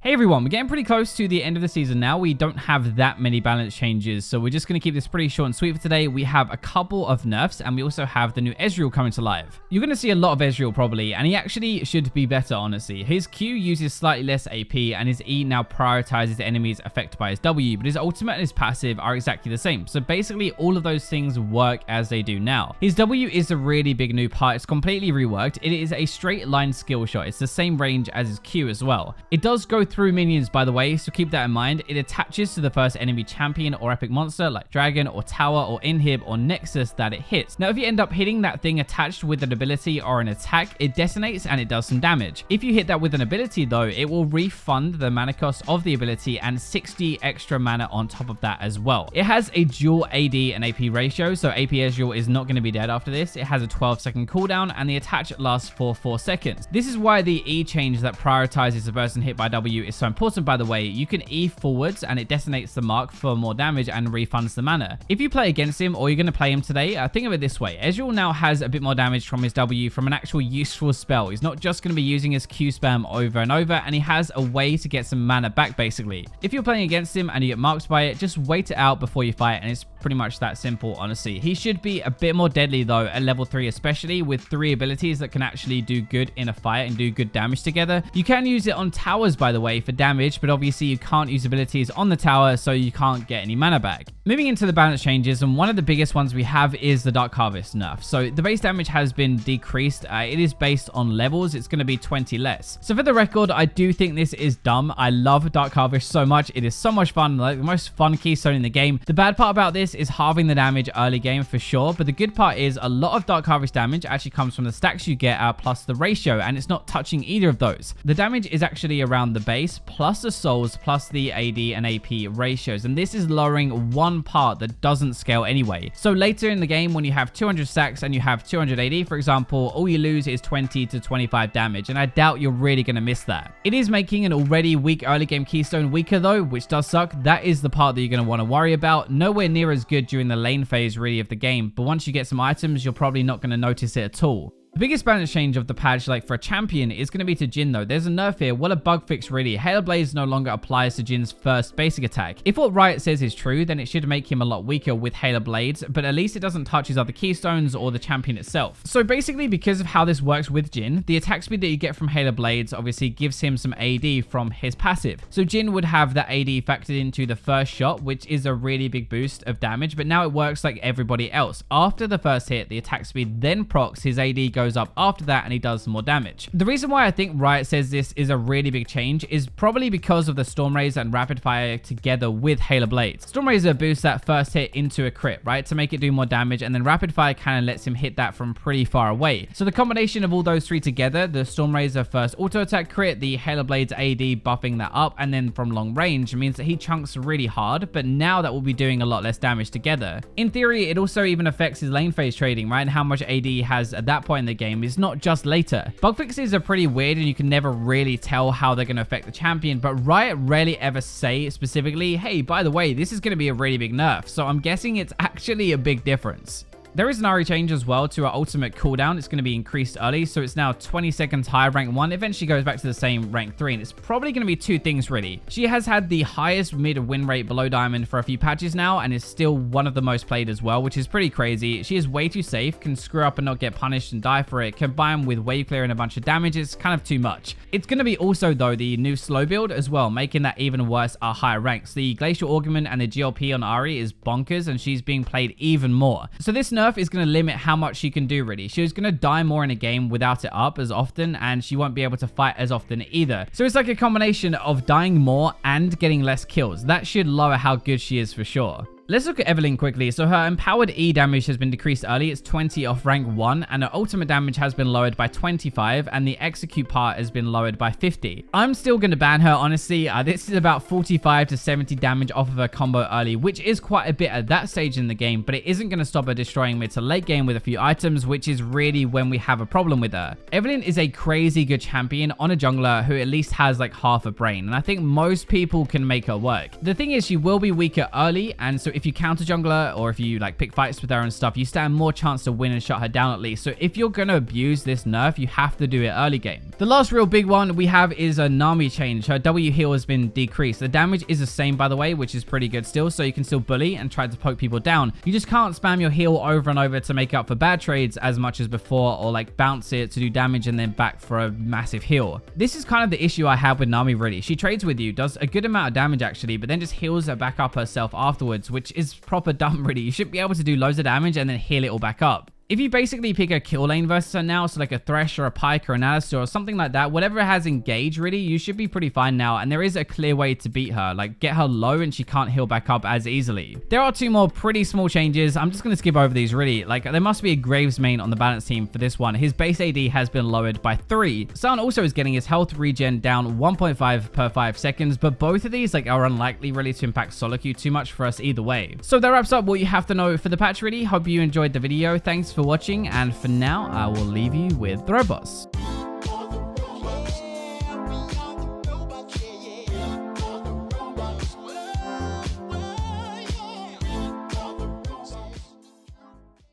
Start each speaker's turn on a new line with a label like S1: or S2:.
S1: Hey everyone, we're getting pretty close to the end of the season now. We don't have that many balance changes, so we're just going to keep this pretty short and sweet for today. We have a couple of nerfs, and we also have the new Ezreal coming to life. You're going to see a lot of Ezreal probably, and he actually should be better, honestly. His Q uses slightly less AP, and his E now prioritizes enemies affected by his W, but his ultimate and his passive are exactly the same. So basically, all of those things work as they do now. His W is a really big new part. It's completely reworked. It is a straight line skill shot. It's the same range as his Q as well. It does go through minions, by the way, so keep that in mind. It attaches to the first enemy champion or epic monster like dragon or tower or inhib or nexus that it hits. Now if you end up hitting that thing attached with an ability or an attack, it detonates and it does some damage. If you hit that with an ability though, it will refund the mana cost of the ability and 60 extra mana on top of that as well. It has a dual AD and AP ratio, so AP Ezreal is not going to be dead after this. It has a 12-second cooldown and the attach lasts for 4 seconds. This is why the E change that prioritizes the person hit by W is so important, by the way. You can E forwards and it detonates the mark for more damage and refunds the mana. If you play against him or you're going to play him today, think of it this way. Ezreal now has a bit more damage from his W from an actual useful spell. He's not just going to be using his Q spam over and over, and he has a way to get some mana back basically. If you're playing against him and you get marked by it, just wait it out before you fight, and it's pretty much that simple, honestly. He should be a bit more deadly though at level 3, especially with 3 abilities that can actually do good in a fight and do good damage together. You can use it on towers, by the way, for damage, but obviously you can't use abilities on the tower, so you can't get any mana back. Moving into the balance changes, and one of the biggest ones we have is the Dark Harvest nerf. So the base damage has been decreased. It is based on levels. It's going to be 20 less. So for the record, I do think this is dumb. I love Dark Harvest so much. It is so much fun, like the most fun keystone in the game. The bad part about this is halving the damage early game for sure, but the good part is a lot of Dark Harvest damage actually comes from the stacks you get plus the ratio, and it's not touching either of those. The damage is actually around the base plus the souls plus the AD and AP ratios, and this is lowering one part that doesn't scale anyway. So later in the game, when you have 200 stacks and you have 200 AD, for example, all you lose is 20 to 25 damage, and I doubt you're really going to miss that. It is making an already weak early game keystone weaker though, which does suck. That is the part that you're going to want to worry about. Nowhere near as good during the lane phase really of the game, but once you get some items, you're probably not going to notice it at all. The biggest balance change of the patch, like for a champion, is going to be to Jhin though. There's a nerf here. What a bug fix really. Hail Blades no longer applies to Jhin's first basic attack. If what Riot says is true, then it should make him a lot weaker with Hail Blades, but at least it doesn't touch his other keystones or the champion itself. So basically, because of how this works with Jhin, the attack speed that you get from Hail Blades obviously gives him some AD from his passive. So Jhin would have that AD factored into the first shot, which is a really big boost of damage, but now it works like everybody else. After the first hit, the attack speed then procs, his AD goes up after that, and he does some more damage. The reason why I think Riot says this is a really big change is probably because of the Storm Razor and Rapid Fire together with Hail Blades. Storm Razor boosts that first hit into a crit, right, to make it do more damage, and then Rapid Fire kind of lets him hit that from pretty far away. So the combination of all those three together, the Storm Razor first auto attack crit, the Hail Blades AD buffing that up, and then from long range means that he chunks really hard, but now that will be doing a lot less damage together. In theory, it also even affects his lane phase trading, right, and how much AD he has at that point in the game is not just later. Bug fixes are pretty weird and you can never really tell how they're going to affect the champion, but Riot rarely ever say specifically, hey, by the way, this is going to be a really big nerf, so I'm guessing it's actually a big difference. There is an Ahri change as well to our ultimate cooldown. It's going to be increased early, so it's now 20 seconds higher rank 1. Eventually goes back to the same rank 3, and it's probably going to be 2 things really. She has had the highest mid win rate below diamond for a few patches now, and is still one of the most played as well, which is pretty crazy. She is way too safe, can screw up and not get punished and die for it, combined with wave clear and a bunch of damage. It's kind of too much. It's going to be also though the new slow build as well, making that even worse at higher ranks. The Glacial Augment and the GLP on Ahri is bonkers, and she's being played even more. So this nerf is going to limit how much she can do really. She's going to die more in a game without it up as often, and she won't be able to fight as often either. So it's like a combination of dying more and getting less kills. That should lower how good she is for sure. Let's look at Evelynn quickly. So her empowered E damage has been decreased early. It's 20 off rank 1, and her ultimate damage has been lowered by 25, and the execute part has been lowered by 50. I'm still going to ban her, honestly. This is about 45 to 70 damage off of her combo early, which is quite a bit at that stage in the game, but it isn't going to stop her destroying mid to late game with a few items, which is really when we have a problem with her. Evelynn is a crazy good champion on a jungler who at least has like half a brain, and I think most people can make her work. The thing is, she will be weaker early, and so if you counter jungler or if you like pick fights with her and stuff, you stand more chance to win and shut her down at least. So if you're gonna abuse this nerf, you have to do it early game. The last real big one we have is a Nami change. Her W heal has been decreased. The damage is the same, by the way, which is pretty good still, so you can still bully and try to poke people down. You just can't spam your heal over and over to make up for bad trades as much as before, or like bounce it to do damage and then back for a massive heal. This is kind of the issue I have with Nami, really. She trades with you, does a good amount of damage actually, but then just heals her back up herself afterwards, which is proper dumb, really. You should be able to do loads of damage and then heal it all back up. If you basically pick a kill lane versus her now, so like a Thresh or a Pyke or an Alistar or something like that, whatever has engage really, you should be pretty fine now. And there is a clear way to beat her, like get her low and she can't heal back up as easily. There are two more pretty small changes. I'm just going to skip over these really. Like there must be a Graves main on the balance team for this one. His base AD has been lowered by 3. Sun also is getting his health regen down 1.5 per 5 seconds, but both of these like are unlikely really to impact solo queue too much for us either way. So that wraps up what you have to know for the patch really. Hope you enjoyed the video. Thanks for watching, and for now I will leave you with the robots.